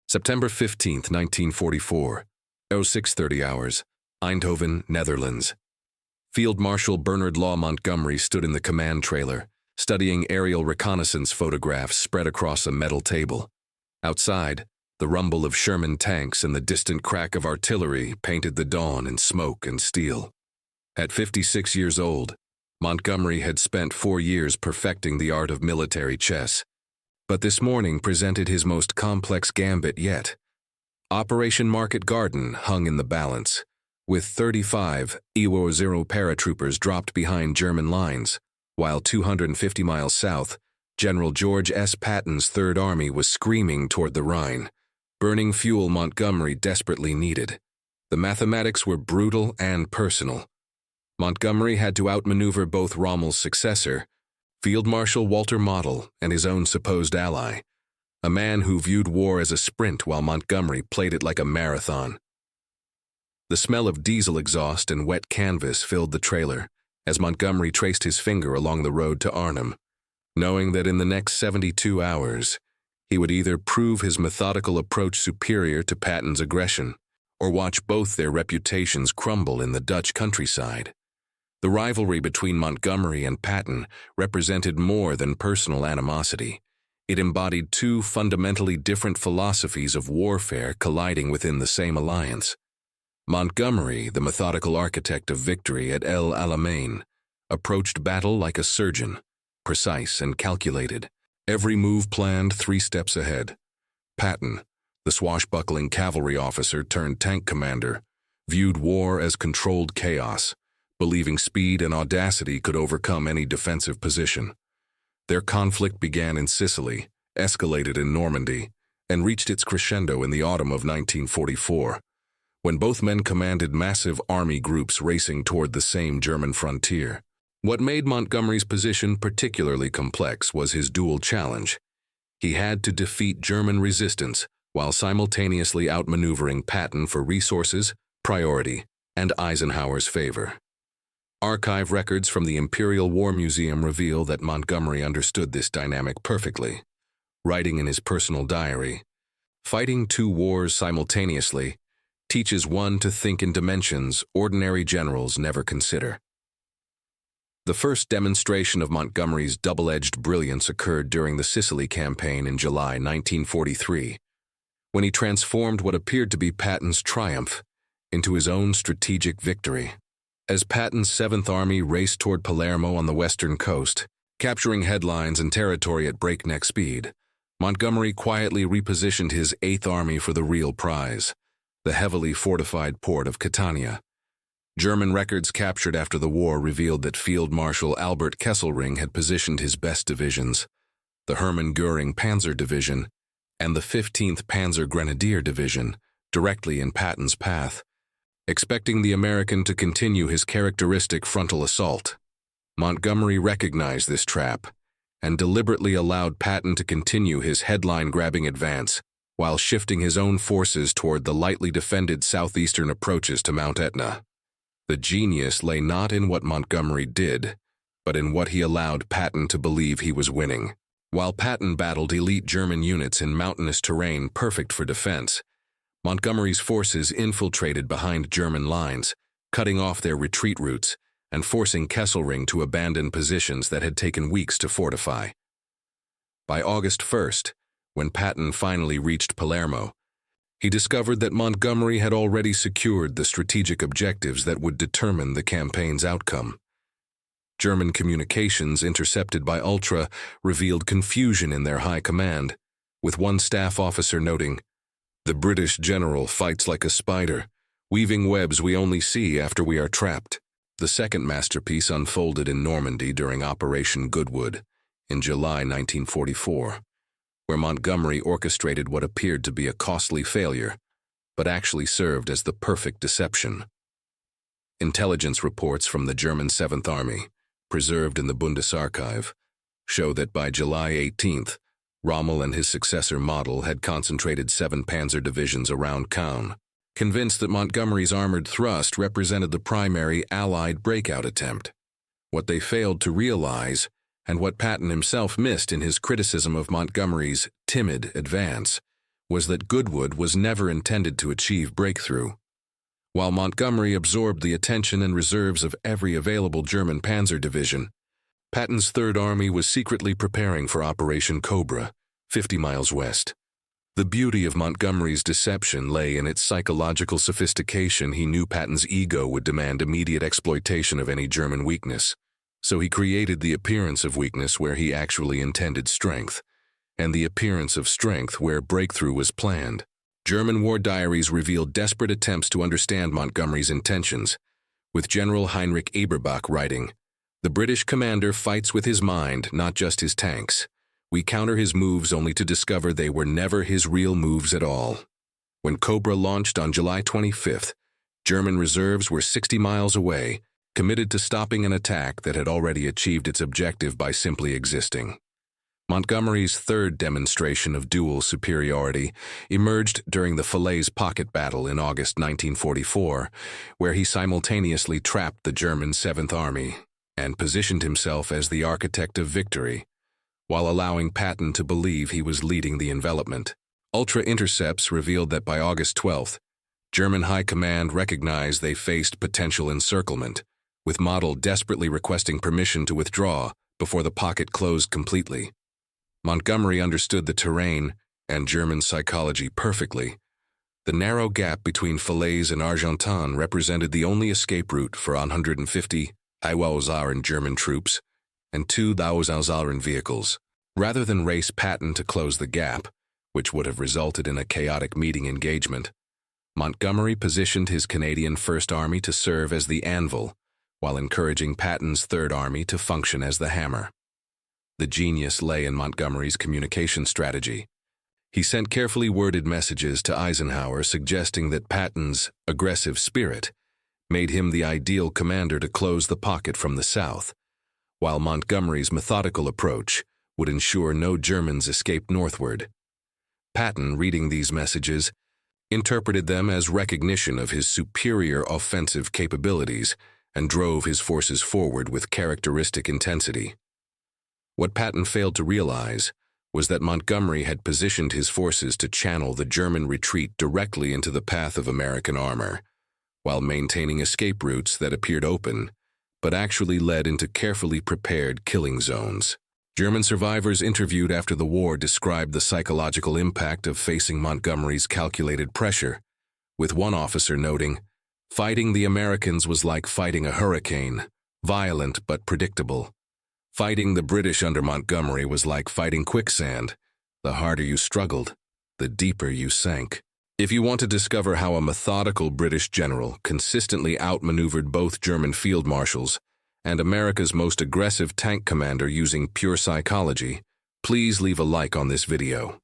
September 15th, 1944, 0630 hours, Eindhoven, Netherlands. Field Marshal Bernard Law Montgomery stood in the command trailer, studying aerial reconnaissance photographs spread across a metal table. Outside, the rumble of Sherman tanks and the distant crack of artillery painted the dawn in smoke and steel. At 56 years old, Montgomery had spent 4 years perfecting the art of military chess. But this morning presented his most complex gambit yet. Operation Market Garden hung in the balance, with 35 Iwo-0 paratroopers dropped behind German lines, while 250 miles south, General George S. Patton's Third Army was screaming toward the Rhine, burning fuel Montgomery desperately needed. The mathematics were brutal and personal. Montgomery had to outmaneuver both Rommel's successor, Field Marshal Walter Model, and his own supposed ally, a man who viewed war as a sprint while Montgomery played it like a marathon. The smell of diesel exhaust and wet canvas filled the trailer as Montgomery traced his finger along the road to Arnhem, knowing that in the next 72 hours, he would either prove his methodical approach superior to Patton's aggression or watch both their reputations crumble in the Dutch countryside. The rivalry between Montgomery and Patton represented more than personal animosity. It embodied two fundamentally different philosophies of warfare colliding within the same alliance. Montgomery, the methodical architect of victory at El Alamein, approached battle like a surgeon, precise and calculated, every move planned 3 steps ahead. Patton, the swashbuckling cavalry officer turned tank commander, viewed war as controlled chaos, believing speed and audacity could overcome any defensive position. Their conflict began in Sicily, escalated in Normandy, and reached its crescendo in the autumn of 1944, when both men commanded massive army groups racing toward the same German frontier. What made Montgomery's position particularly complex was his dual challenge. He had to defeat German resistance while simultaneously outmaneuvering Patton for resources, priority, and Eisenhower's favor. Archive records from the Imperial War Museum reveal that Montgomery understood this dynamic perfectly. Writing in his personal diary, "Fighting 2 wars simultaneously teaches one to think in dimensions ordinary generals never consider." The first demonstration of Montgomery's double-edged brilliance occurred during the Sicily campaign in July 1943, when he transformed what appeared to be Patton's triumph into his own strategic victory. As Patton's 7th Army raced toward Palermo on the western coast, capturing headlines and territory at breakneck speed, Montgomery quietly repositioned his 8th Army for the real prize, the heavily fortified port of Catania. German records captured after the war revealed that Field Marshal Albert Kesselring had positioned his best divisions, the Hermann Göring Panzer Division and the 15th Panzer Grenadier Division, directly in Patton's path, expecting the American to continue his characteristic frontal assault. Montgomery recognized this trap and deliberately allowed Patton to continue his headline-grabbing advance while shifting his own forces toward the lightly defended southeastern approaches to Mount Etna. The genius lay not in what Montgomery did, but in what he allowed Patton to believe he was winning. While Patton battled elite German units in mountainous terrain perfect for defense, Montgomery's forces infiltrated behind German lines, cutting off their retreat routes and forcing Kesselring to abandon positions that had taken weeks to fortify. By August 1st, when Patton finally reached Palermo, he discovered that Montgomery had already secured the strategic objectives that would determine the campaign's outcome. German communications intercepted by Ultra revealed confusion in their high command, with one staff officer noting, "The British general fights like a spider, weaving webs we only see after we are trapped." The second masterpiece unfolded in Normandy during Operation Goodwood in July 1944, where Montgomery orchestrated what appeared to be a costly failure, but actually served as the perfect deception. Intelligence reports from the German 7th Army, preserved in the Bundesarchive, show that by July 18th, Rommel and his successor Model had concentrated 7 panzer divisions around Caen, convinced that Montgomery's armored thrust represented the primary Allied breakout attempt. What they failed to realize, and what Patton himself missed in his criticism of Montgomery's timid advance, was that Goodwood was never intended to achieve breakthrough. While Montgomery absorbed the attention and reserves of every available German panzer division, Patton's Third Army was secretly preparing for Operation Cobra, 50 miles west. The beauty of Montgomery's deception lay in its psychological sophistication. He knew Patton's ego would demand immediate exploitation of any German weakness, so he created the appearance of weakness where he actually intended strength, and the appearance of strength where breakthrough was planned. German war diaries revealed desperate attempts to understand Montgomery's intentions, with General Heinrich Eberbach writing, "The British commander fights with his mind, not just his tanks. We counter his moves only to discover they were never his real moves at all." When Cobra launched on July 25th, German reserves were 60 miles away, committed to stopping an attack that had already achieved its objective by simply existing. Montgomery's third demonstration of dual superiority emerged during the Falaise Pocket Battle in August 1944, where he simultaneously trapped the German 7th Army and positioned himself as the architect of victory, while allowing Patton to believe he was leading the envelopment. Ultra intercepts revealed that by August 12th, German High Command recognized they faced potential encirclement, with Model desperately requesting permission to withdraw before the pocket closed completely. Montgomery understood the terrain and German psychology perfectly. The narrow gap between Falaise and Argentan represented the only escape route for 150 Iwauzaran German troops and 2 Iwauzaran vehicles. Rather than race Patton to close the gap, which would have resulted in a chaotic meeting engagement, Montgomery positioned his Canadian First Army to serve as the anvil, while encouraging Patton's Third Army to function as the hammer. The genius lay in Montgomery's communication strategy. He sent carefully worded messages to Eisenhower suggesting that Patton's aggressive spirit made him the ideal commander to close the pocket from the south, while Montgomery's methodical approach would ensure no Germans escaped northward. Patton, reading these messages, interpreted them as recognition of his superior offensive capabilities and drove his forces forward with characteristic intensity. What Patton failed to realize was that Montgomery had positioned his forces to channel the German retreat directly into the path of American armor, while maintaining escape routes that appeared open, but actually led into carefully prepared killing zones. German survivors interviewed after the war described the psychological impact of facing Montgomery's calculated pressure, with one officer noting, "Fighting the Americans was like fighting a hurricane, violent but predictable. Fighting the British under Montgomery was like fighting quicksand. The harder you struggled, the deeper you sank." If you want to discover how a methodical British general consistently outmaneuvered both German field marshals and America's most aggressive tank commander using pure psychology, please leave a like on this video.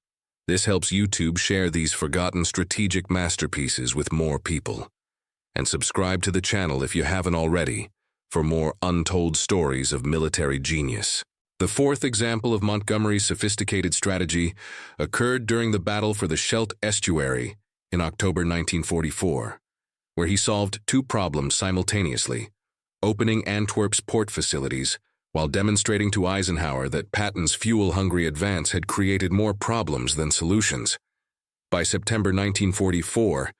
This helps YouTube share these forgotten strategic masterpieces with more people. And subscribe to the channel if you haven't already, for more untold stories of military genius. The fourth example of Montgomery's sophisticated strategy occurred during the battle for the Scheldt Estuary in October 1944, where he solved two problems simultaneously, opening Antwerp's port facilities while demonstrating to Eisenhower that Patton's fuel-hungry advance had created more problems than solutions. By September 1944,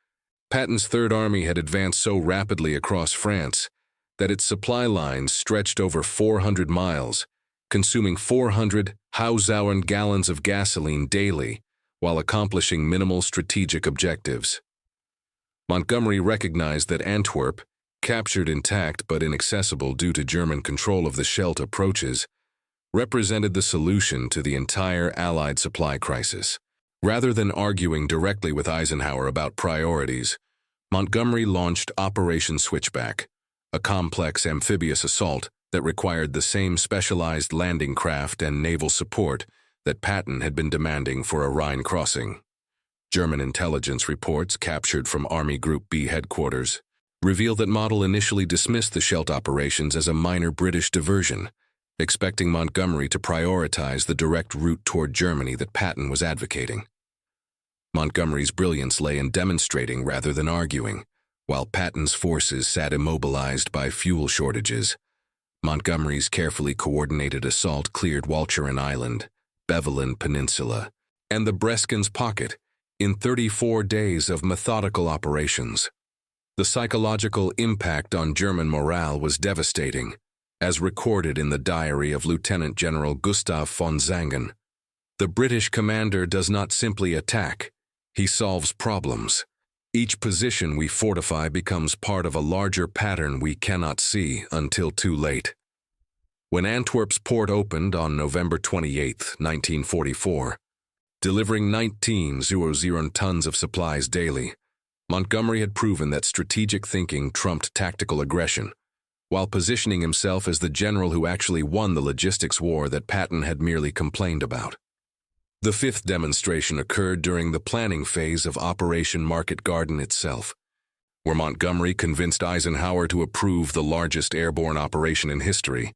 Patton's Third Army had advanced so rapidly across France that its supply lines stretched over 400 miles, consuming 400,000 gallons of gasoline daily while accomplishing minimal strategic objectives. Montgomery recognized that Antwerp, captured intact but inaccessible due to German control of the Scheldt approaches, represented the solution to the entire Allied supply crisis. Rather than arguing directly with Eisenhower about priorities, Montgomery launched Operation Switchback, a complex amphibious assault that required the same specialized landing craft and naval support that Patton had been demanding for a Rhine crossing. German intelligence reports captured from Army Group B headquarters reveal that Model initially dismissed the Scheldt operations as a minor British diversion, expecting Montgomery to prioritize the direct route toward Germany that Patton was advocating. Montgomery's brilliance lay in demonstrating rather than arguing. While Patton's forces sat immobilized by fuel shortages, Montgomery's carefully coordinated assault cleared Walcheren Island, Bevelin Peninsula, and the Breskens Pocket, in 34 days of methodical operations. The psychological impact on German morale was devastating, as recorded in the diary of Lieutenant General Gustav von Zangen. The British commander does not simply attack, he solves problems. Each position we fortify becomes part of a larger pattern we cannot see until too late. When Antwerp's port opened on November 28, 1944, delivering 19,000 tons of supplies daily, Montgomery had proven that strategic thinking trumped tactical aggression, while positioning himself as the general who actually won the logistics war that Patton had merely complained about. The fifth demonstration occurred during the planning phase of Operation Market Garden itself, where Montgomery convinced Eisenhower to approve the largest airborne operation in history,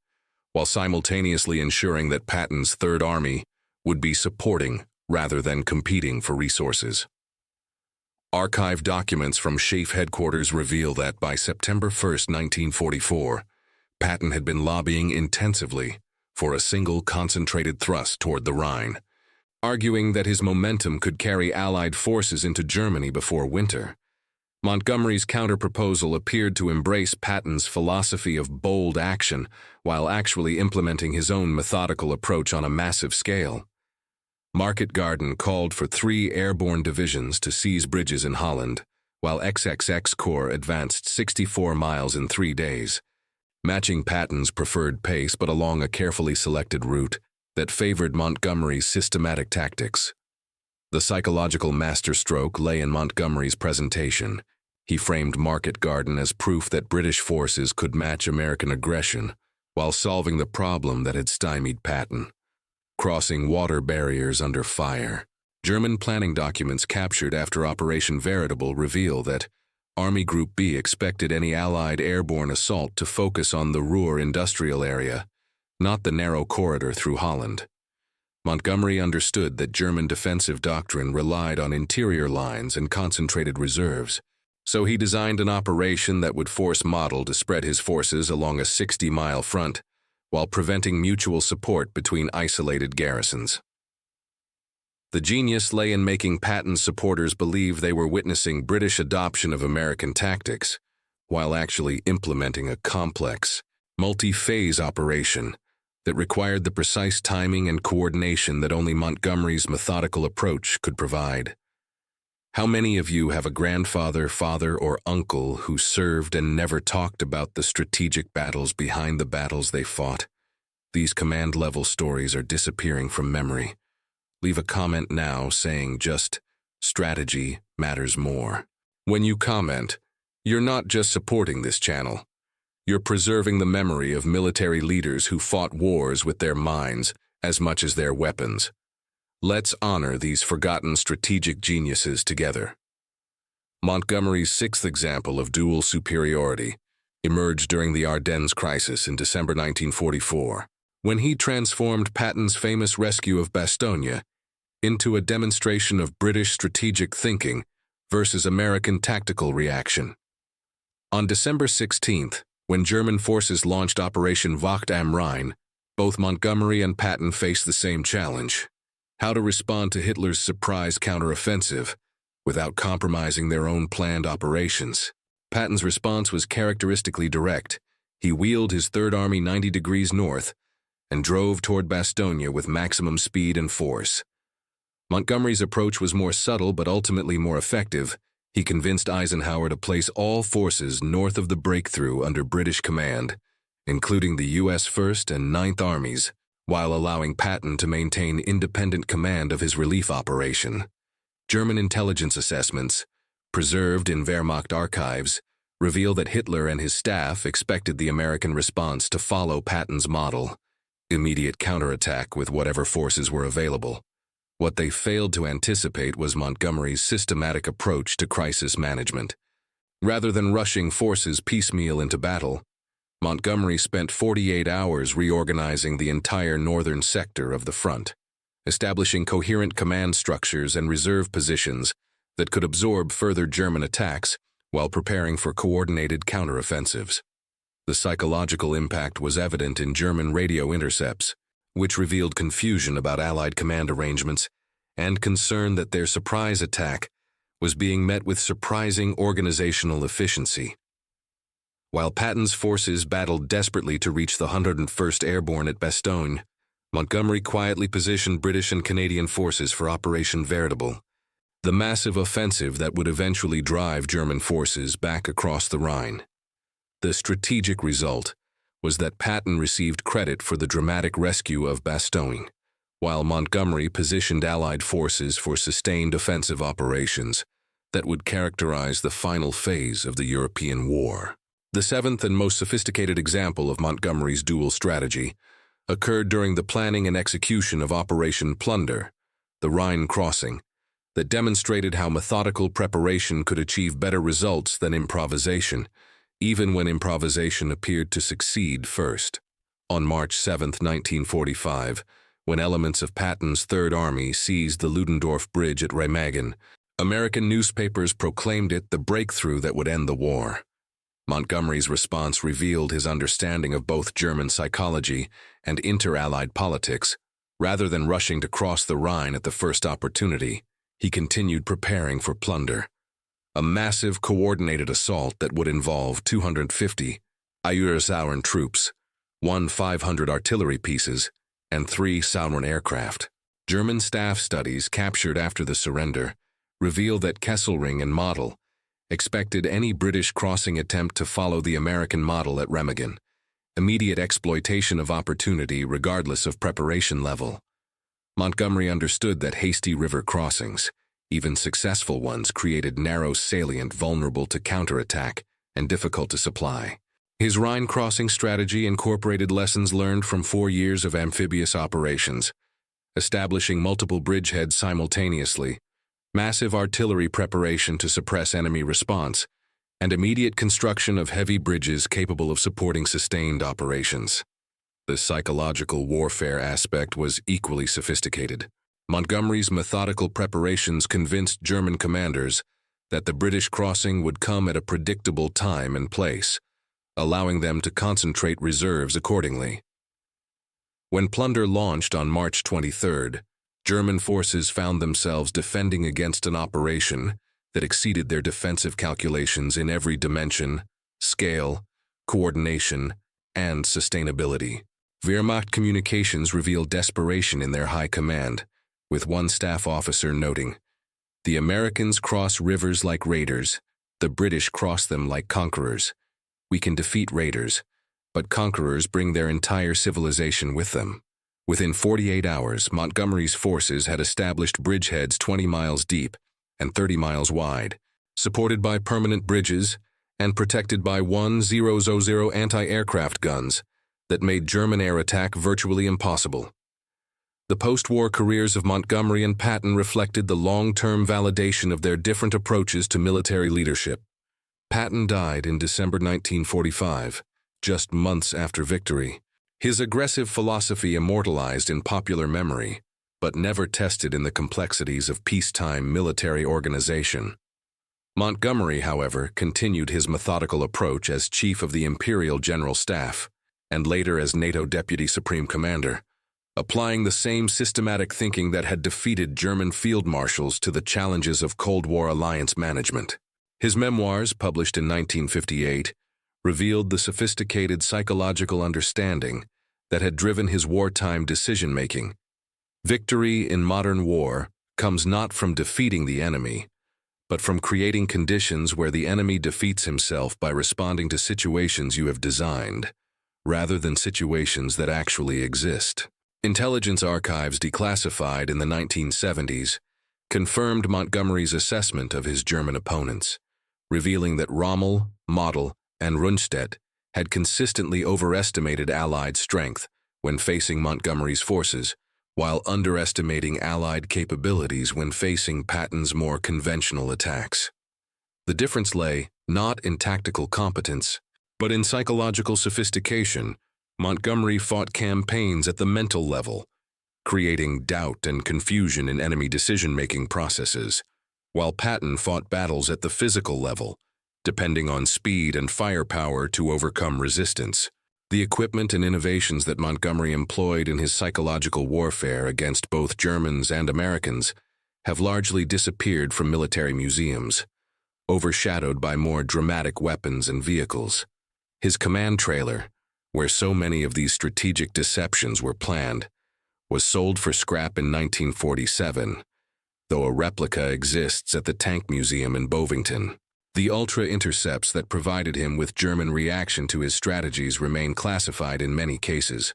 while simultaneously ensuring that Patton's Third Army would be supporting rather than competing for resources. Archived documents from SHAEF headquarters reveal that by September 1, 1944, Patton had been lobbying intensively for a single concentrated thrust toward the Rhine, arguing that his momentum could carry Allied forces into Germany before winter. Montgomery's counterproposal appeared to embrace Patton's philosophy of bold action while actually implementing his own methodical approach on a massive scale. Market Garden called for 3 airborne divisions to seize bridges in Holland, while XXX Corps advanced 64 miles in 3 days, matching Patton's preferred pace but along a carefully selected route that favored Montgomery's systematic tactics. The psychological masterstroke lay in Montgomery's presentation. He framed Market Garden as proof that British forces could match American aggression while solving the problem that had stymied Patton: crossing water barriers under fire. German planning documents captured after Operation Veritable reveal that Army Group B expected any Allied airborne assault to focus on the Ruhr industrial area, not the narrow corridor through Holland. Montgomery understood that German defensive doctrine relied on interior lines and concentrated reserves, so he designed an operation that would force Model to spread his forces along a 60-mile front while preventing mutual support between isolated garrisons. The genius lay in making Patton's supporters believe they were witnessing British adoption of American tactics, while actually implementing a complex, multi-phase operation that required the precise timing and coordination that only Montgomery's methodical approach could provide. How many of you have a grandfather, father, or uncle who served and never talked about the strategic battles behind the battles they fought? These command-level stories are disappearing from memory. Leave a comment now saying just, strategy matters more. When you comment, you're not just supporting this channel. You're preserving the memory of military leaders who fought wars with their minds as much as their weapons. Let's honor these forgotten strategic geniuses together. Montgomery's sixth example of dual superiority emerged during the Ardennes crisis in December 1944, when he transformed Patton's famous rescue of Bastogne into a demonstration of British strategic thinking versus American tactical reaction. On December 16th, when German forces launched Operation Wacht am Rhein, both Montgomery and Patton faced the same challenge: how to respond to Hitler's surprise counteroffensive without compromising their own planned operations. Patton's response was characteristically direct. He wheeled his Third Army 90 degrees north and drove toward Bastogne with maximum speed and force. Montgomery's approach was more subtle but ultimately more effective. He convinced Eisenhower to place all forces north of the breakthrough under British command, including the U.S. 1st and 9th Armies, while allowing Patton to maintain independent command of his relief operation. German intelligence assessments, preserved in Wehrmacht archives, reveal that Hitler and his staff expected the American response to follow Patton's model: immediate counterattack with whatever forces were available. What they failed to anticipate was Montgomery's systematic approach to crisis management. Rather than rushing forces piecemeal into battle, Montgomery spent 48 hours reorganizing the entire northern sector of the front, establishing coherent command structures and reserve positions that could absorb further German attacks while preparing for coordinated counteroffensives. The psychological impact was evident in German radio intercepts, which revealed confusion about Allied command arrangements and concern that their surprise attack was being met with surprising organizational efficiency. While Patton's forces battled desperately to reach the 101st Airborne at Bastogne, Montgomery quietly positioned British and Canadian forces for Operation Veritable, the massive offensive that would eventually drive German forces back across the Rhine. The strategic result was that Patton received credit for the dramatic rescue of Bastogne, while Montgomery positioned Allied forces for sustained offensive operations that would characterize the final phase of the European War. The seventh and most sophisticated example of Montgomery's dual strategy occurred during the planning and execution of Operation Plunder, the Rhine crossing, that demonstrated how methodical preparation could achieve better results than improvisation, even when improvisation appeared to succeed first. On March 7, 1945, when elements of Patton's Third Army seized the Ludendorff Bridge at Remagen, American newspapers proclaimed it the breakthrough that would end the war. Montgomery's response revealed his understanding of both German psychology and inter-Allied politics. Rather than rushing to cross the Rhine at the first opportunity, he continued preparing for Plunder, a massive coordinated assault that would involve 250 Einsatzgruppen troops, 500 artillery pieces, and 3 Sauron aircraft. German staff studies captured after the surrender reveal that Kesselring and Model expected any British crossing attempt to follow the American model at Remagen, immediate exploitation of opportunity regardless of preparation level. Montgomery understood that hasty river crossings, even successful ones, created narrow salient vulnerable to counterattack and difficult to supply. His Rhine crossing strategy incorporated lessons learned from 4 years of amphibious operations, establishing multiple bridgeheads simultaneously, massive artillery preparation to suppress enemy response, and immediate construction of heavy bridges capable of supporting sustained operations. The psychological warfare aspect was equally sophisticated. Montgomery's methodical preparations convinced German commanders that the British crossing would come at a predictable time and place, allowing them to concentrate reserves accordingly. When Plunder launched on March 23rd, German forces found themselves defending against an operation that exceeded their defensive calculations in every dimension, scale, coordination, and sustainability. Wehrmacht communications revealed desperation in their high command, with one staff officer noting, "The Americans cross rivers like raiders, the British cross them like conquerors. We can defeat raiders, but conquerors bring their entire civilization with them." Within 48 hours, Montgomery's forces had established bridgeheads 20 miles deep and 30 miles wide, supported by permanent bridges and protected by 1,000 anti-aircraft guns that made German air attack virtually impossible. The post-war careers of Montgomery and Patton reflected the long-term validation of their different approaches to military leadership. Patton died in December 1945, just months after victory. His aggressive philosophy immortalized in popular memory, but never tested in the complexities of peacetime military organization. Montgomery, however, continued his methodical approach as chief of the Imperial General Staff, and later as NATO Deputy Supreme Commander, applying the same systematic thinking that had defeated German field marshals to the challenges of Cold War alliance management. His memoirs, published in 1958, revealed the sophisticated psychological understanding that had driven his wartime decision-making. Victory in modern war comes not from defeating the enemy, but from creating conditions where the enemy defeats himself by responding to situations you have designed, rather than situations that actually exist. Intelligence archives declassified in the 1970s confirmed Montgomery's assessment of his German opponents, revealing that Rommel, Model, and Rundstedt had consistently overestimated Allied strength when facing Montgomery's forces, while underestimating Allied capabilities when facing Patton's more conventional attacks. The difference lay not in tactical competence, but in psychological sophistication. Montgomery fought campaigns at the mental level, creating doubt and confusion in enemy decision-making processes, while Patton fought battles at the physical level, depending on speed and firepower to overcome resistance. The equipment and innovations that Montgomery employed in his psychological warfare against both Germans and Americans have largely disappeared from military museums, overshadowed by more dramatic weapons and vehicles. His command trailer, where so many of these strategic deceptions were planned, was sold for scrap in 1947, though a replica exists at the Tank Museum in Bovington. The ultra-intercepts that provided him with German reaction to his strategies remain classified in many cases,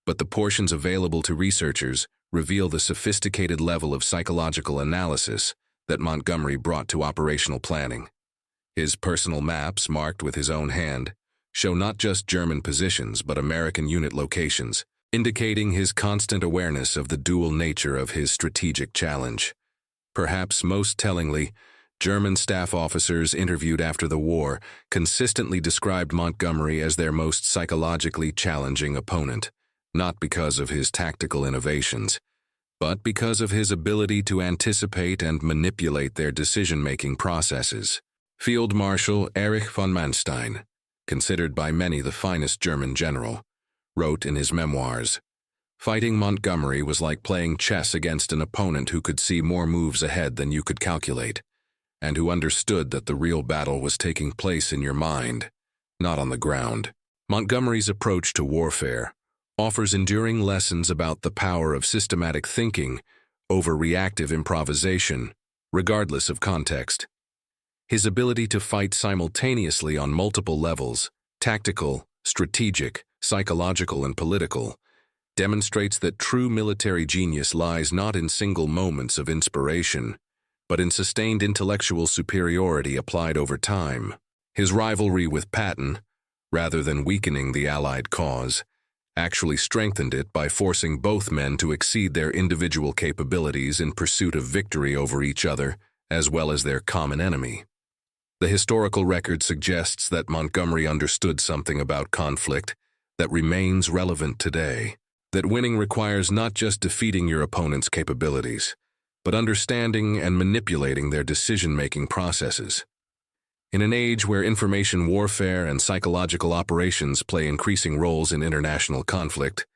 but the portions available to researchers reveal the sophisticated level of psychological analysis that Montgomery brought to operational planning. His personal maps, marked with his own hand, show not just German positions but American unit locations, indicating his constant awareness of the dual nature of his strategic challenge. Perhaps most tellingly, German staff officers interviewed after the war consistently described Montgomery as their most psychologically challenging opponent, not because of his tactical innovations, but because of his ability to anticipate and manipulate their decision-making processes. Field Marshal Erich von Manstein, considered by many the finest German general, wrote in his memoirs, "Fighting Montgomery was like playing chess against an opponent who could see more moves ahead than you could calculate, and who understood that the real battle was taking place in your mind, not on the ground." Montgomery's approach to warfare offers enduring lessons about the power of systematic thinking over reactive improvisation, regardless of context. His ability to fight simultaneously on multiple levels, tactical, strategic, psychological, and political, demonstrates that true military genius lies not in single moments of inspiration, but in sustained intellectual superiority applied over time. His rivalry with Patton, rather than weakening the Allied cause, actually strengthened it by forcing both men to exceed their individual capabilities in pursuit of victory over each other, as well as their common enemy. The historical record suggests that Montgomery understood something about conflict that remains relevant today, that winning requires not just defeating your opponent's capabilities, but understanding and manipulating their decision-making processes. In an age where information warfare and psychological operations play increasing roles in international conflict,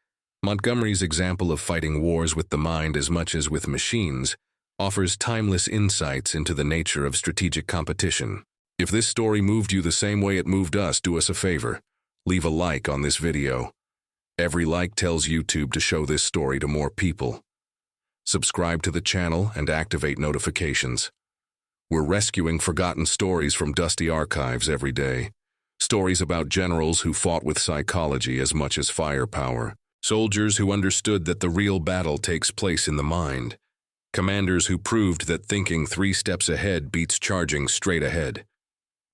Montgomery's example of fighting wars with the mind as much as with machines offers timeless insights into the nature of strategic competition. If this story moved you the same way it moved us, do us a favor. Leave a like on this video. Every like tells YouTube to show this story to more people. Subscribe to the channel and activate notifications. We're rescuing forgotten stories from dusty archives every day. Stories about generals who fought with psychology as much as firepower. Soldiers who understood that the real battle takes place in the mind. Commanders who proved that thinking 3 steps ahead beats charging straight ahead.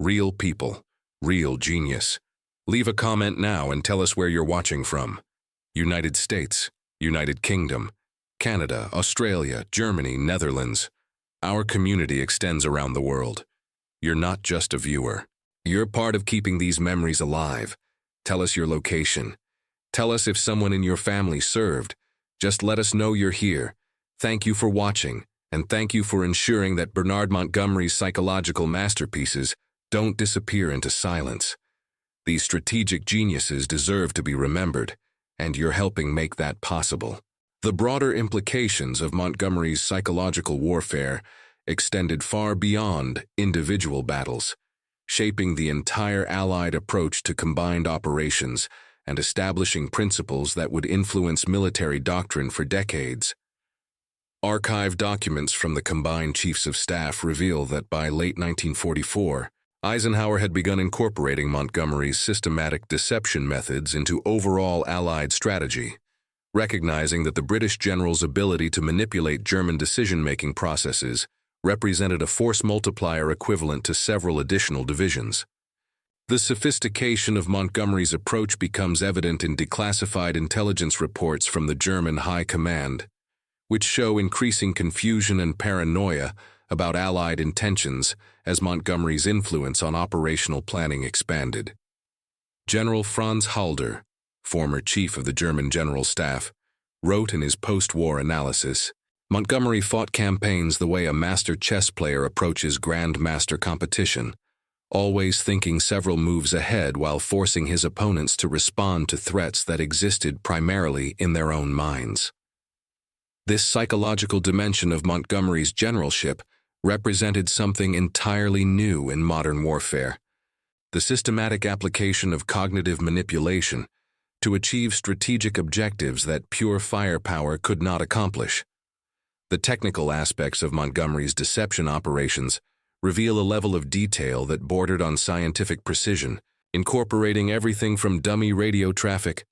Real people, real genius. Leave a comment now and tell us where you're watching from. United States, United Kingdom, Canada, Australia, Germany, Netherlands. Our community extends around the world. You're not just a viewer. You're part of keeping these memories alive. Tell us your location. Tell us if someone in your family served. Just let us know you're here. Thank you for watching, and thank you for ensuring that Bernard Montgomery's psychological masterpieces don't disappear into silence. These strategic geniuses deserve to be remembered, and you're helping make that possible. The broader implications of Montgomery's psychological warfare extended far beyond individual battles, shaping the entire Allied approach to combined operations and establishing principles that would influence military doctrine for decades. Archived documents from the combined chiefs of staff reveal that by late 1944, Eisenhower had begun incorporating Montgomery's systematic deception methods into overall Allied strategy, recognizing that the British general's ability to manipulate German decision-making processes represented a force multiplier equivalent to several additional divisions. The sophistication of Montgomery's approach becomes evident in declassified intelligence reports from the German High Command, which show increasing confusion and paranoia about Allied intentions as Montgomery's influence on operational planning expanded. General Franz Halder, former chief of the German General Staff, wrote in his post-war analysis, "Montgomery fought campaigns the way a master chess player approaches grandmaster competition, always thinking several moves ahead while forcing his opponents to respond to threats that existed primarily in their own minds." This psychological dimension of Montgomery's generalship represented something entirely new in modern warfare: the systematic application of cognitive manipulation to achieve strategic objectives that pure firepower could not accomplish. The technical aspects of Montgomery's deception operations reveal a level of detail that bordered on scientific precision, incorporating everything from dummy radio traffic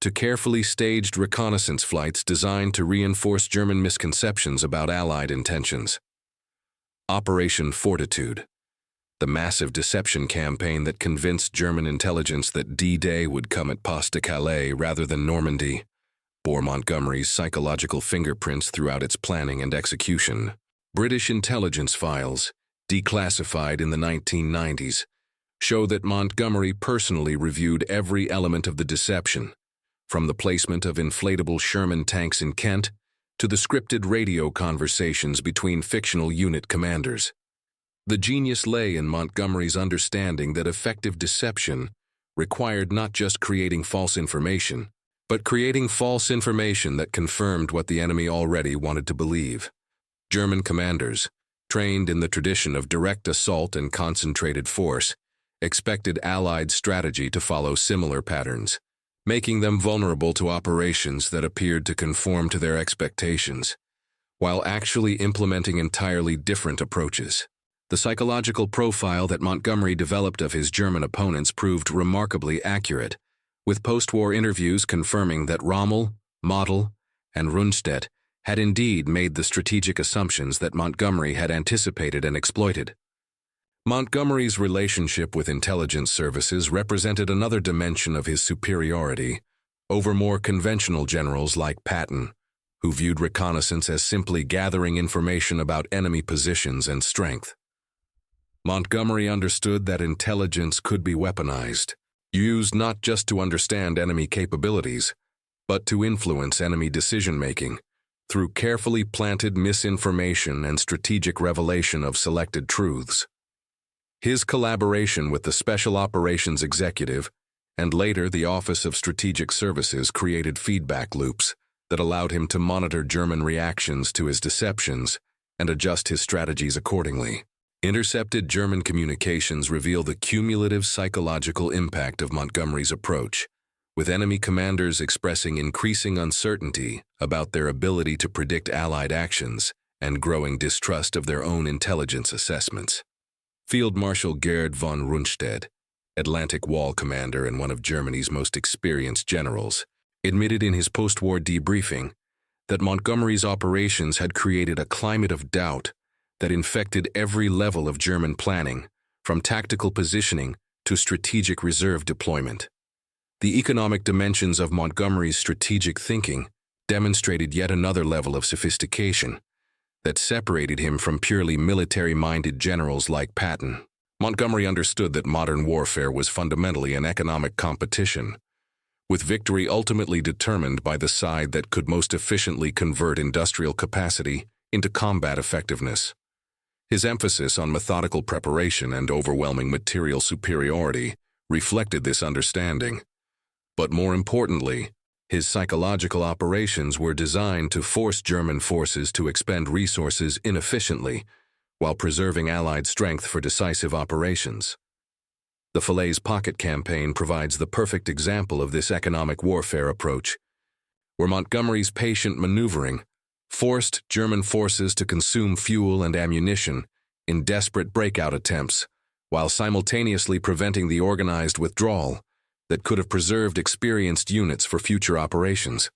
to carefully staged reconnaissance flights designed to reinforce German misconceptions about Allied intentions. Operation Fortitude, the massive deception campaign that convinced German intelligence that D-Day would come at Pas-de-Calais rather than Normandy, bore Montgomery's psychological fingerprints throughout its planning and execution. British intelligence files, declassified in the 1990s, show that Montgomery personally reviewed every element of the deception, from the placement of inflatable Sherman tanks in Kent to the scripted radio conversations between fictional unit commanders. The genius lay in Montgomery's understanding that effective deception required not just creating false information, but creating false information that confirmed what the enemy already wanted to believe. German commanders, trained in the tradition of direct assault and concentrated force, expected Allied strategy to follow similar patterns, making them vulnerable to operations that appeared to conform to their expectations, while actually implementing entirely different approaches. The psychological profile that Montgomery developed of his German opponents proved remarkably accurate, with post-war interviews confirming that Rommel, Model, and Rundstedt had indeed made the strategic assumptions that Montgomery had anticipated and exploited. Montgomery's relationship with intelligence services represented another dimension of his superiority over more conventional generals like Patton, who viewed reconnaissance as simply gathering information about enemy positions and strength. Montgomery understood that intelligence could be weaponized, used not just to understand enemy capabilities, but to influence enemy decision-making through carefully planted misinformation and strategic revelation of selected truths. His collaboration with the Special Operations Executive and later the Office of Strategic Services created feedback loops that allowed him to monitor German reactions to his deceptions and adjust his strategies accordingly. Intercepted German communications reveal the cumulative psychological impact of Montgomery's approach, with enemy commanders expressing increasing uncertainty about their ability to predict Allied actions and growing distrust of their own intelligence assessments. Field Marshal Gerd von Rundstedt, Atlantic Wall commander and one of Germany's most experienced generals, admitted in his post-war debriefing that Montgomery's operations had created a climate of doubt that infected every level of German planning, from tactical positioning to strategic reserve deployment. The economic dimensions of Montgomery's strategic thinking demonstrated yet another level of sophistication that separated him from purely military-minded generals like Patton. Montgomery understood that modern warfare was fundamentally an economic competition, with victory ultimately determined by the side that could most efficiently convert industrial capacity into combat effectiveness. His emphasis on methodical preparation and overwhelming material superiority reflected this understanding. But more importantly, his psychological operations were designed to force German forces to expend resources inefficiently while preserving Allied strength for decisive operations. The Falaise Pocket campaign provides the perfect example of this economic warfare approach, where Montgomery's patient maneuvering forced German forces to consume fuel and ammunition in desperate breakout attempts, while simultaneously preventing the organized withdrawal that could have preserved experienced units for future operations.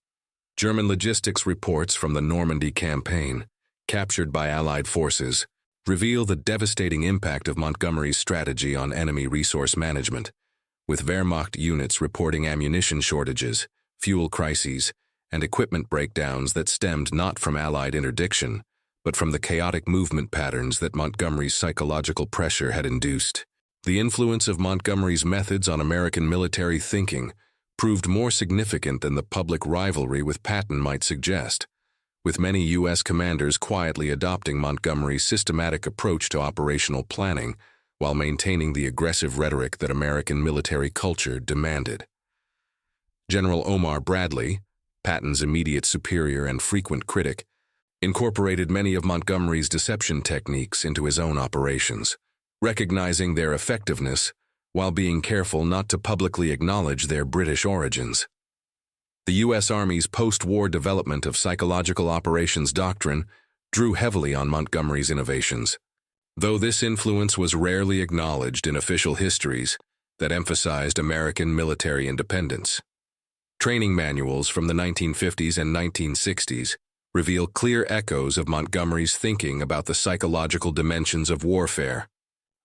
German logistics reports from the Normandy campaign, captured by Allied forces, reveal the devastating impact of Montgomery's strategy on enemy resource management, with Wehrmacht units reporting ammunition shortages, fuel crises, and equipment breakdowns that stemmed not from Allied interdiction, but from the chaotic movement patterns that Montgomery's psychological pressure had induced. The influence of Montgomery's methods on American military thinking proved more significant than the public rivalry with Patton might suggest, with many U.S. commanders quietly adopting Montgomery's systematic approach to operational planning while maintaining the aggressive rhetoric that American military culture demanded. General Omar Bradley, Patton's immediate superior and frequent critic, incorporated many of Montgomery's deception techniques into his own operations, recognizing their effectiveness while being careful not to publicly acknowledge their British origins. The U.S. Army's post-war development of psychological operations doctrine drew heavily on Montgomery's innovations, though this influence was rarely acknowledged in official histories that emphasized American military independence. Training manuals from the 1950s and 1960s reveal clear echoes of Montgomery's thinking about the psychological dimensions of warfare,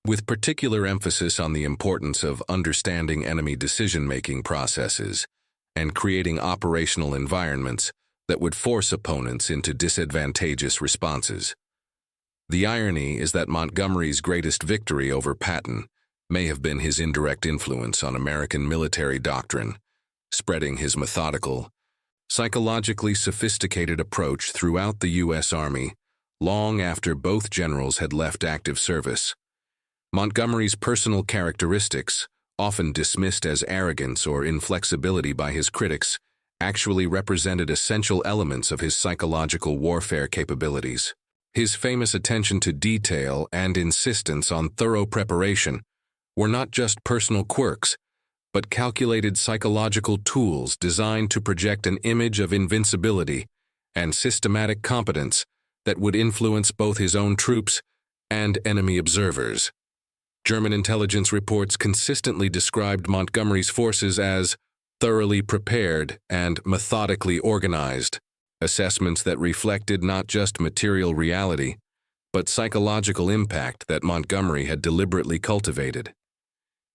with particular emphasis on the importance of understanding enemy decision-making processes and creating operational environments that would force opponents into disadvantageous responses. The irony is that Montgomery's greatest victory over Patton may have been his indirect influence on American military doctrine, spreading his methodical, psychologically sophisticated approach throughout the U.S. Army long after both generals had left active service. Montgomery's personal characteristics, often dismissed as arrogance or inflexibility by his critics, actually represented essential elements of his psychological warfare capabilities. His famous attention to detail and insistence on thorough preparation were not just personal quirks, but calculated psychological tools designed to project an image of invincibility and systematic competence that would influence both his own troops and enemy observers. German intelligence reports consistently described Montgomery's forces as thoroughly prepared and methodically organized, assessments that reflected not just material reality, but psychological impact that Montgomery had deliberately cultivated.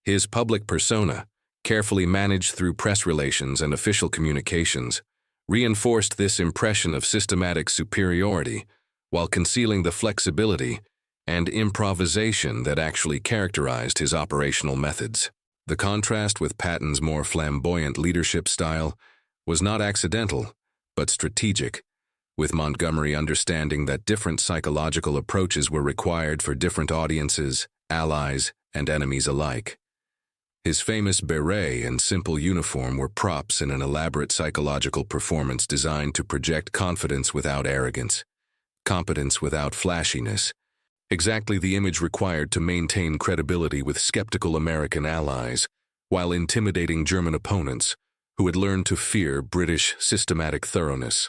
His public persona, carefully managed through press relations and official communications, reinforced this impression of systematic superiority while concealing the flexibility and improvisation that actually characterized his operational methods. The contrast with Patton's more flamboyant leadership style was not accidental, but strategic, with Montgomery understanding that different psychological approaches were required for different audiences, allies, and enemies alike. His famous beret and simple uniform were props in an elaborate psychological performance designed to project confidence without arrogance, competence without flashiness, exactly the image required to maintain credibility with skeptical American allies, while intimidating German opponents who had learned to fear British systematic thoroughness.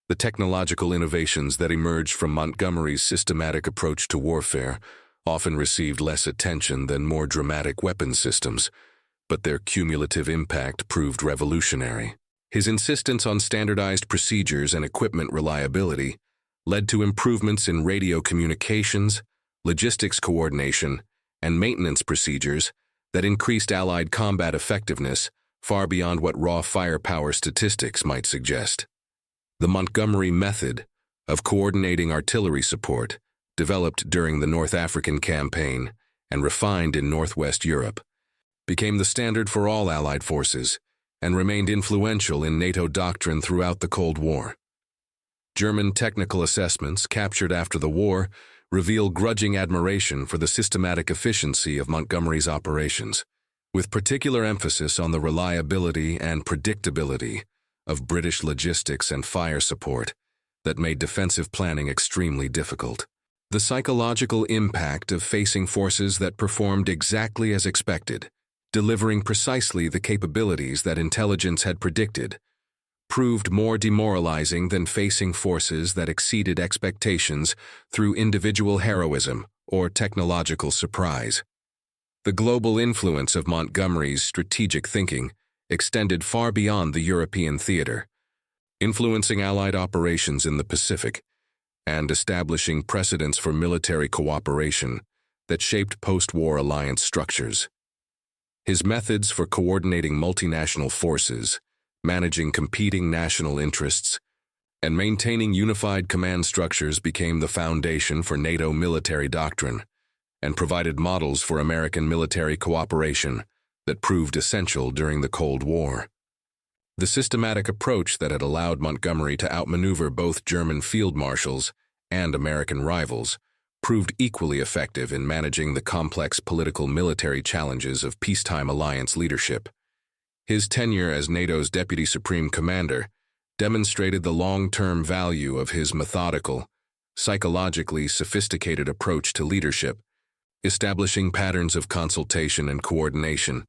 The technological innovations that emerged from Montgomery's systematic approach to warfare often received less attention than more dramatic weapon systems, but their cumulative impact proved revolutionary. His insistence on standardized procedures and equipment reliability led to improvements in radio communications, logistics coordination, and maintenance procedures that increased Allied combat effectiveness far beyond what raw firepower statistics might suggest. The Montgomery method of coordinating artillery support, developed during the North African campaign and refined in Northwest Europe, became the standard for all Allied forces and remained influential in NATO doctrine throughout the Cold War. German technical assessments captured after the war reveal grudging admiration for the systematic efficiency of Montgomery's operations, with particular emphasis on the reliability and predictability of British logistics and fire support that made defensive planning extremely difficult. The psychological impact of facing forces that performed exactly as expected, delivering precisely the capabilities that intelligence had predicted, proved more demoralizing than facing forces that exceeded expectations through individual heroism or technological surprise. The global influence of Montgomery's strategic thinking extended far beyond the European theater, influencing Allied operations in the Pacific and establishing precedents for military cooperation that shaped post-war alliance structures. His methods for coordinating multinational forces, managing competing national interests, and maintaining unified command structures became the foundation for NATO military doctrine and provided models for American military cooperation that proved essential during the Cold War. The systematic approach that had allowed Montgomery to outmaneuver both German field marshals and American rivals proved equally effective in managing the complex political military challenges of peacetime alliance leadership. His tenure as NATO's Deputy Supreme Commander demonstrated the long-term value of his methodical, psychologically sophisticated approach to leadership, establishing patterns of consultation and coordination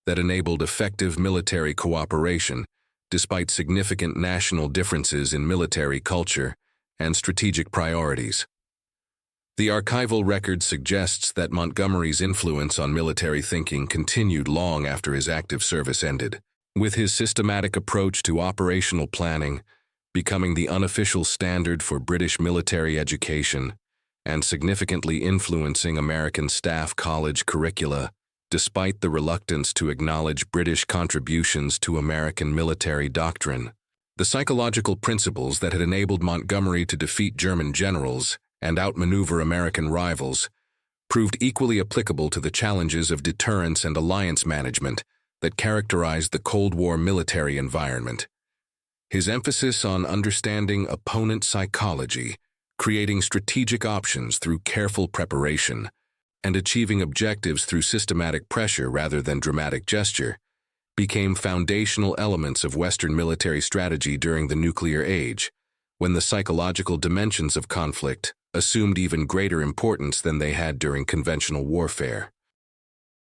that enabled effective military cooperation despite significant national differences in military culture and strategic priorities. The archival record suggests that Montgomery's influence on military thinking continued long after his active service ended, with his systematic approach to operational planning becoming the unofficial standard for British military education and significantly influencing American staff college curricula, despite the reluctance to acknowledge British contributions to American military doctrine. The psychological principles that had enabled Montgomery to defeat German generals and outmaneuver American rivals proved equally applicable to the challenges of deterrence and alliance management that characterized the Cold War military environment. His emphasis on understanding opponent psychology, creating strategic options through careful preparation, and achieving objectives through systematic pressure rather than dramatic gesture, became foundational elements of Western military strategy during the nuclear age, when the psychological dimensions of conflict assumed even greater importance than they had during conventional warfare.